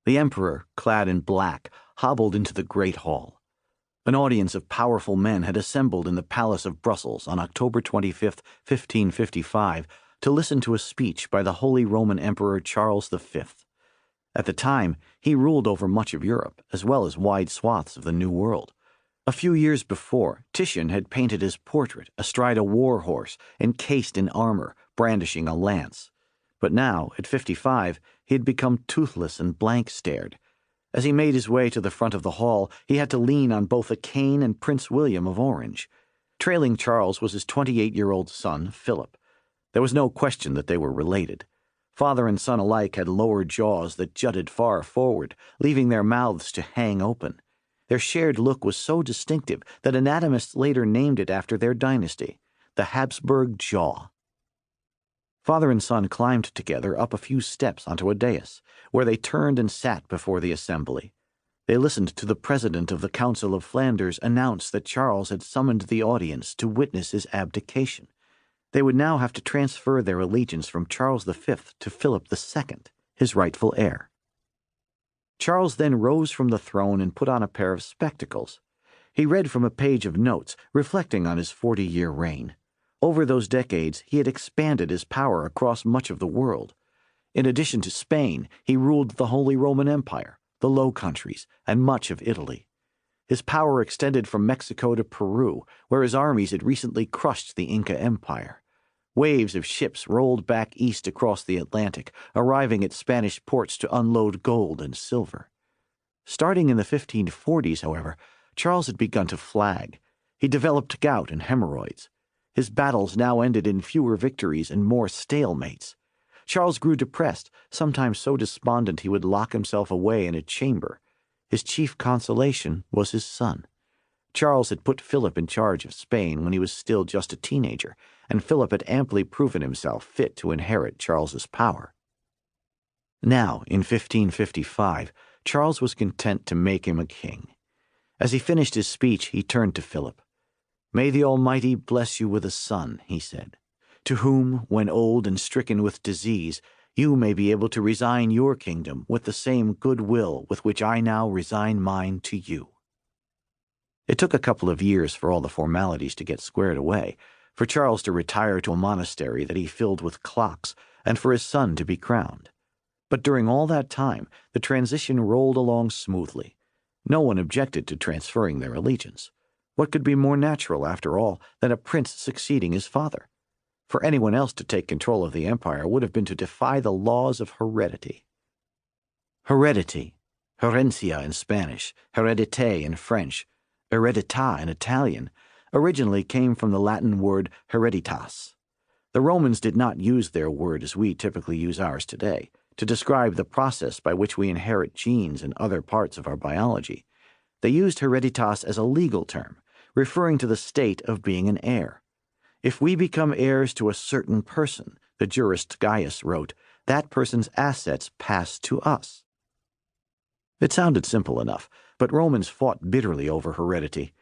The emperor, clad in black, hobbled into the great hall. An audience of powerful men had assembled in the Palace of Brussels on October 25, 1555, to listen to a speech by the Holy Roman Emperor Charles V. At the time, he ruled over much of Europe, as well as wide swaths of the New World. A few years before, Titian had painted his portrait astride a war horse, encased in armor, brandishing a lance. But now, at 55, he had become toothless and blank-stared. As he made his way to the front of the hall, he had to lean on both a cane and Prince William of Orange. Trailing Charles was his 28-year-old son, Philip. There was no question that they were related. Father and son alike had lower jaws that jutted far forward, leaving their mouths to hang open. Their shared look was so distinctive that anatomists later named it after their dynasty, the Habsburg jaw. Father and son climbed together up a few steps onto a dais, where they turned and sat before the assembly. They listened to the president of the Council of Flanders announce that Charles had summoned the audience to witness his abdication. They would now have to transfer their allegiance from Charles V to Philip II, his rightful heir. Charles then rose from the throne and put on a pair of spectacles. He read from a page of notes, reflecting on his 40-year reign. Over those decades, he had expanded his power across much of the world. In addition to Spain, he ruled the Holy Roman Empire, the Low Countries, and much of Italy. His power extended from Mexico to Peru, where his armies had recently crushed the Inca Empire. Waves of ships rolled back east across the Atlantic, arriving at Spanish ports to unload gold and silver. Starting in the 1540s, however, Charles had begun to flag. He developed gout and hemorrhoids. His battles now ended in fewer victories and more stalemates. Charles grew depressed, sometimes so despondent he would lock himself away in a chamber. His chief consolation was his son. Charles had put Philip in charge of Spain when he was still just a teenager, and Philip had amply proven himself fit to inherit Charles's power. Now, in 1555, Charles was content to make him a king. As he finished his speech, he turned to Philip. "May the Almighty bless you with a son," he said, "to whom, when old and stricken with disease, you may be able to resign your kingdom with the same good will with which I now resign mine to you." It took a couple of years for all the formalities to get squared away, for Charles to retire to a monastery that he filled with clocks, and for his son to be crowned. But during all that time, the transition rolled along smoothly. No one objected to transferring their allegiance. What could be more natural, after all, than a prince succeeding his father? For anyone else to take control of the empire would have been to defy the laws of heredity. Heredity, herencia in Spanish, heredité in French, heredità in Italian, originally came from the Latin word hereditas. The Romans did not use their word as we typically use ours today, to describe the process by which we inherit genes and other parts of our biology. They used hereditas as a legal term, referring to the state of being an heir. If we become heirs to a certain person, the jurist Gaius wrote, that person's assets pass to us. It sounded simple enough, but Romans fought bitterly over heredity.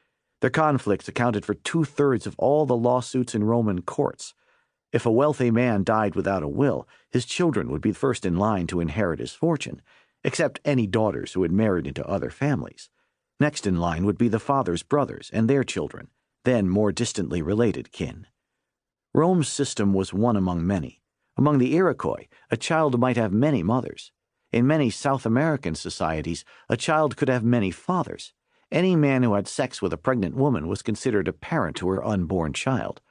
Their conflicts accounted for 2/3 of all the lawsuits in Roman courts. If a wealthy man died without a will, his children would be first in line to inherit his fortune, except any daughters who had married into other families. Next in line would be the father's brothers and their children, then more distantly related kin. Rome's system was one among many. Among the Iroquois, a child might have many mothers. In many South American societies, a child could have many fathers. Any man who had sex with a pregnant woman was considered a parent to her unborn child.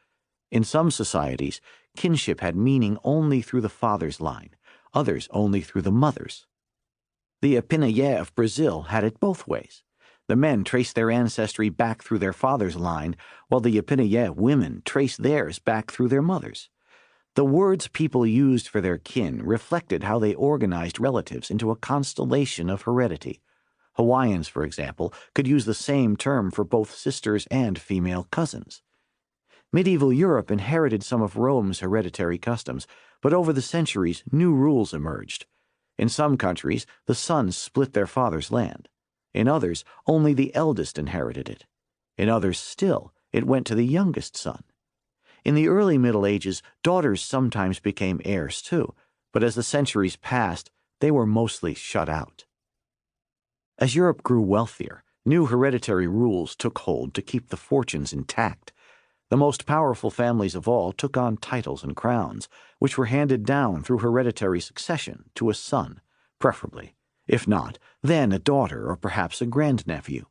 In some societies, kinship had meaning only through the father's line, others only through the mother's. The Ipinayé of Brazil had it both ways. The men traced their ancestry back through their father's line, while the Ipinayé women traced theirs back through their mothers. The words people used for their kin reflected how they organized relatives into a constellation of heredity. Hawaiians, for example, could use the same term for both sisters and female cousins. Medieval Europe inherited some of Rome's hereditary customs, but over the centuries new rules emerged. In some countries, the sons split their father's land. In others, only the eldest inherited it. In others still, it went to the youngest son. In the early Middle Ages, daughters sometimes became heirs too, but as the centuries passed, they were mostly shut out. As Europe grew wealthier, new hereditary rules took hold to keep the fortunes intact. The most powerful families of all took on titles and crowns, which were handed down through hereditary succession to a son, preferably. If not, then a daughter or perhaps a grandnephew.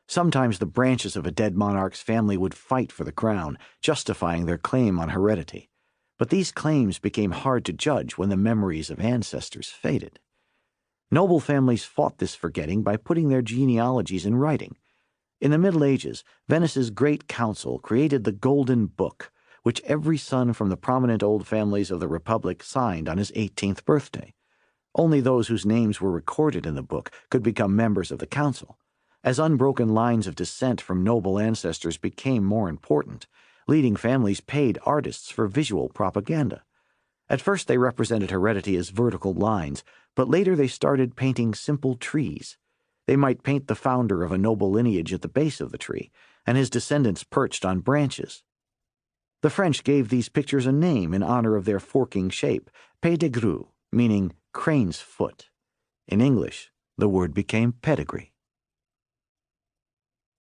Sometimes the branches of a dead monarch's family would fight for the crown, justifying their claim on heredity. But these claims became hard to judge when the memories of ancestors faded. Noble families fought this forgetting by putting their genealogies in writing. In the Middle Ages, Venice's Great Council created the Golden Book, which every son from the prominent old families of the Republic signed on his 18th birthday. Only those whose names were recorded in the book could become members of the council. As unbroken lines of descent from noble ancestors became more important, leading families paid artists for visual propaganda. At first they represented heredity as vertical lines, but later they started painting simple trees. They might paint the founder of a noble lineage at the base of the tree, and his descendants perched on branches. The French gave these pictures a name in honor of their forking shape, pied de grue, meaning crane's foot. In English, the word became pedigree.